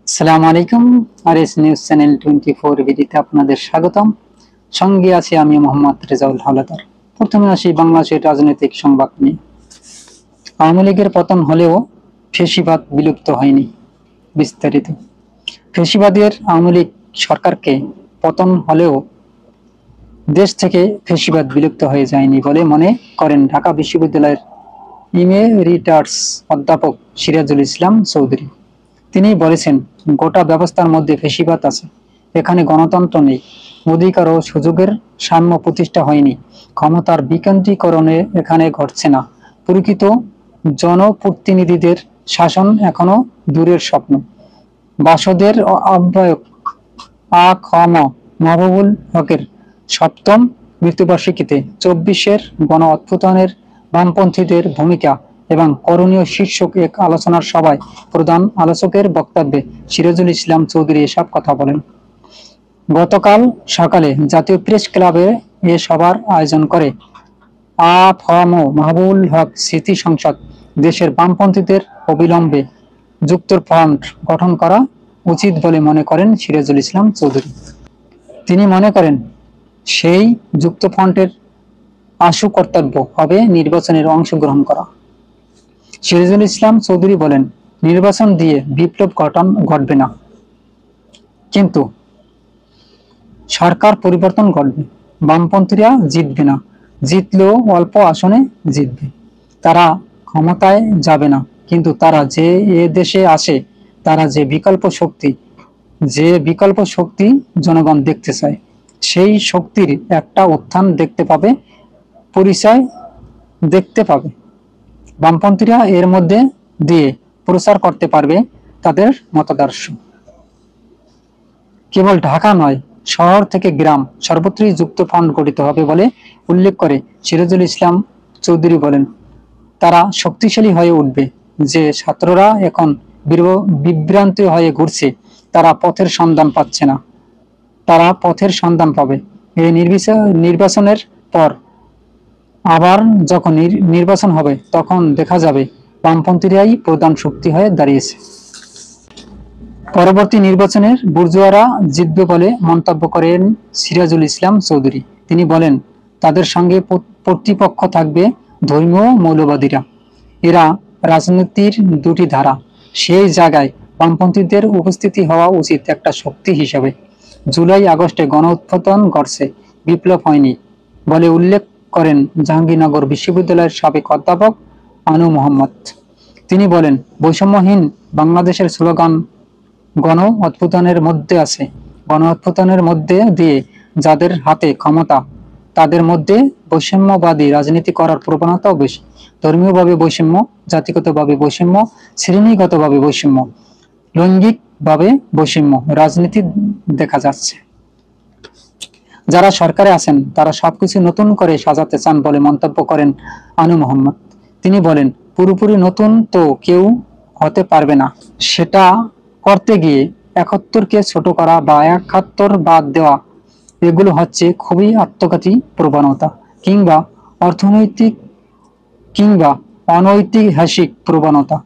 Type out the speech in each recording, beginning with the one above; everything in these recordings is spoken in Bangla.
আসসালামু আলাইকুম। আরএস নিউজ চ্যানেল 24 ভিডিওতে আপনাদের স্বাগতম। সঙ্গে আছি আমি মোহাম্মদ রেজাউল হাওলাদার। প্রথমে আসি বাংলাদেশের রাজনৈতিক সংবাদ নিয়ে। আওয়ামী লীগের পতন হলেও ফ্যাসিবাদ বিলুপ্ত হয়নি। বিস্তারিত। ফ্যাসিবাদের আওয়ামী লীগ সরকারকে পতন হলেও দেশ থেকে ফ্যাসিবাদ বিলুপ্ত হয়ে যায়নি বলে মনে করেন ঢাকা বিশ্ববিদ্যালয়ের ইমেরিটাস অধ্যাপক সিরাজুল ইসলাম চৌধুরী। তিনি বলেছেন, গোটা ব্যবস্থার মধ্যে ফ্যাসিবাদ আছে। এখানে গণতন্ত্র নেই, অধিকার ও সুযোগের সাম্য প্রতিষ্ঠা হয়নি, ক্ষমতার বিকেন্দ্রীকরণে এখানে ঘটছে না, প্রকৃত জনপ্রতিনিধিদের শাসন এখনো দূরের স্বপ্ন। বাসদের আহ্বায়ক আ খ ম মাহবুবুল হকের সপ্তম মৃত্যুবার্ষিকীতে 24-এর গণ অভ্যুত্থানের বামপন্থীদের ভূমিকা এবং করণীয় শীর্ষক এক আলোচনার সভায় প্রধান আলোচকের বক্তব্যে সিরাজুল ইসলাম চৌধুরী এসব কথা বলেন। গতকাল সকালে জাতীয় প্রেস ক্লাবে এ সভার আয়োজন করে আ.ফ.ম. মাহবুবুল হক স্মৃতি সংসদ। দেশের বামপন্থীদের অবিলম্বে যুক্তফ্রন্ট গঠন করা উচিত বলে মনে করেন সিরাজুল ইসলাম চৌধুরী। তিনি মনে করেন, সেই যুক্তফ্রন্টের আশু কর্তব্য হবে নির্বাচনের অংশগ্রহণ করা। সিরাজুল ইসলাম চৌধুরী বলেন, নির্বাচন দিয়ে বিপ্লব ঘটবে না, কিন্তু সরকার পরিবর্তন ঘটবে। বামপন্থীরা জিতবে না, জিতলেও অল্প আসনে জিতবে। তারা ক্ষমতায় যাবে না, কিন্তু তারা যে এ দেশে আসে, তারা যে বিকল্প শক্তি জনগণ দেখতে চায়, সেই শক্তির একটা উত্থান দেখতে পাবে, পরিচয় দেখতে পাবে। বামপন্থীরা এর মধ্যে দিয়ে প্রচার করতে পারবে তাদের মতাদর্শ। কেবল ঢাকা নয়, শহর থেকে গ্রাম সর্বত্রই যুক্তফ্রন্ট গঠিত হবে বলে উল্লেখ করে সিরাজুল ইসলাম চৌধুরী বলেন, তারা শক্তিশালী হয়ে উঠবে। যে ছাত্ররা এখন বিভ্রান্ত হয়ে ঘুরছে, তারা পথের সন্ধান পাচ্ছে না, তারা পথের সন্ধান পাবে। এই নির্বাচনের পর আবার যখন নির্বাচন হবে, তখন দেখা যাবে বামপন্থীরাই প্রধান শক্তি হয়ে দাঁড়িয়েছে। পরবর্তী নির্বাচনের বুর্জোয়ারা জিতবে বলে মন্তব্য করেন সিরাজুল ইসলাম চৌধুরী। তিনি বলেন, তাদের সঙ্গে প্রতিপক্ষ থাকবে ধর্মীয় মৌলবাদীরা। এরা রাজনীতির দুটি ধারা। সেই জায়গায় বামপন্থীদের উপস্থিতি হওয়া উচিত একটা শক্তি হিসাবে। জুলাই আগস্টে গণ উত্থান ঘটছে, বিপ্লব হয়নি বলে উল্লেখ করেন জাহাঙ্গীরনগর বিশ্ববিদ্যালয়ের সাবেক অধ্যাপক আনু মোহাম্মদ। তিনি বলেন, বৈষম্যহীন বাংলাদেশের স্লোগান গণ অভ্যুত্থানের মধ্যে আছে। গণ অভ্যুত্থানের মধ্যে দিয়ে যাদের হাতে ক্ষমতা, তাদের মধ্যে বৈষম্যবাদী রাজনীতি করার প্রবণতাও বেশি। ধর্মীয়ভাবে বৈষম্য, জাতিগতভাবে বৈষম্য, শ্রেণীগতভাবে বৈষম্য, লৈঙ্গিকভাবে বৈষম্য রাজনীতি দেখা যাচ্ছে। যারা সরকারে আছেন, তারা সবকিছু নতুন করে সাজাতে চান বলে মন্তব্য করেন আনু মোহাম্মদ। তিনি বলেন, পুরোপুরি নতুন তো কেউ হতে পারবে না। সেটা করতে গিয়ে 71-কে ছোট করা বা 71 বাদ দেওয়া, এগুলো হচ্ছে খুবই আত্মঘাতী প্রবণতা, কিংবা অর্থনৈতিক কিংবা অনৈতিহাসিক প্রবণতা।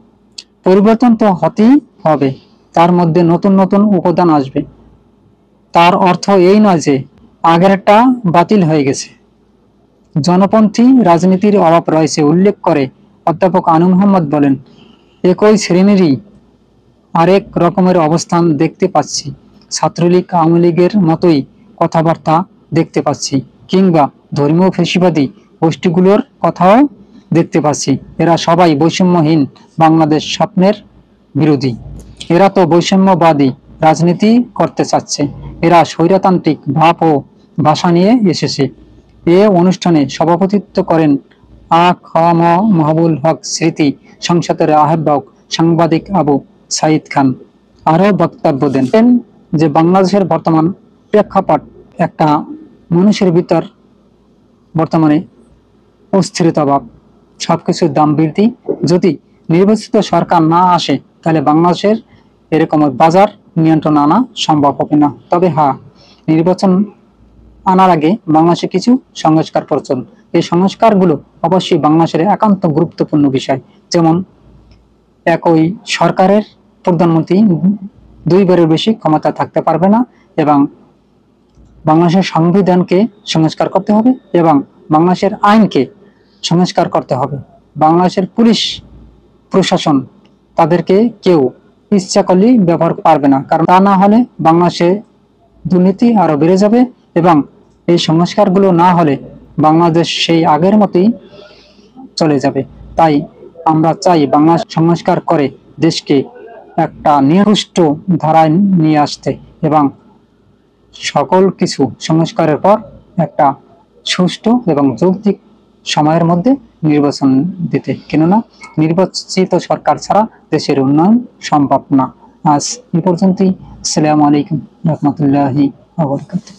পরিবর্তন তো হতেই হবে, তার মধ্যে নতুন নতুন উপাদান আসবে। তার অর্থ এই নয় যে আগেরটা বাতিল হয়ে গেছে। জনপন্থী রাজনীতির অভাব রয়েছে উল্লেখ করে অধ্যাপক আনু মোহাম্মদ বলেন, একই শ্রেণীরই আরেক রকমের অবস্থান দেখতে পাচ্ছি। ছাত্রলীগ আওয়ামী লীগের মতোই কথাবার্তা দেখতে পাচ্ছি, কিংবা ধর্মীয় ফ্যাসিবাদী গোষ্ঠীগুলোর কথাও দেখতে পাচ্ছি। এরা সবাই বৈষম্যহীন বাংলাদেশ স্বপ্নের বিরোধী। এরা তো বৈষম্যবাদী রাজনীতি করতে চাচ্ছে। এরা স্বৈরতান্ত্রিক ভাব ও ভাষা নিয়ে এসেছে। এ অনুষ্ঠানে সভাপতিত্ব করেন আ.খ.ম. মাহবুবুল হক স্মৃতি সংসদের আহ্বায়ক সাংবাদিক আবু সাইদ খান। আরও বক্তব্য দেন যে বাংলাদেশের বর্তমান প্রেক্ষাপট, একটা মানুষের ভিতর বর্তমানে অস্থিরতাভাব, সবকিছুর দাম বৃদ্ধি। যদি নির্বাচিত সরকার না আসে, তাহলে বাংলাদেশের এরকম বাজার নিয়ন্ত্রণ আনা সম্ভব হবে না। তবে হ্যাঁ, নির্বাচন আনার আগে বাংলাদেশে কিছু সংস্কার প্রয়োজন। এই সংস্কারগুলো অবশ্যই বাংলাদেশের একান্ত গুরুত্বপূর্ণ বিষয়। যেমন একই সরকারের প্রধানমন্ত্রী দুইবারের বেশি ক্ষমতা থাকতে পারবে না, এবং বাংলাদেশের সংবিধানকে সংস্কার করতে হবে এবং বাংলাদেশের আইনকে সংস্কার করতে হবে। বাংলাদেশের পুলিশ প্রশাসন তাদেরকে কেউ ইচ্ছা করলেই ব্যবহার পারবে না, কারণ তা না হলে বাংলাদেশে দুর্নীতি আরো বেড়ে যাবে এবং এই সংস্কারগুলো না হলে বাংলাদেশ সেই আগের মতোই চলে যাবে। তাই আমরা চাই বাংলাদেশ সংস্কার করে দেশকে একটা নির্দিষ্ট ধারায় নিয়ে আসতে এবং সকল কিছু সংস্কারের পর একটা সুষ্ঠু এবং যৌক্তিক সময়ের মধ্যে নির্বাচন দিতে, কেননা নির্বাচিত সরকার ছাড়া দেশের উন্নয়ন সম্ভব না। আজ এই পর্যন্তই। আসসালামু আলাইকুম রহমতুল্লাহি ওয়া বারাকাতুহু।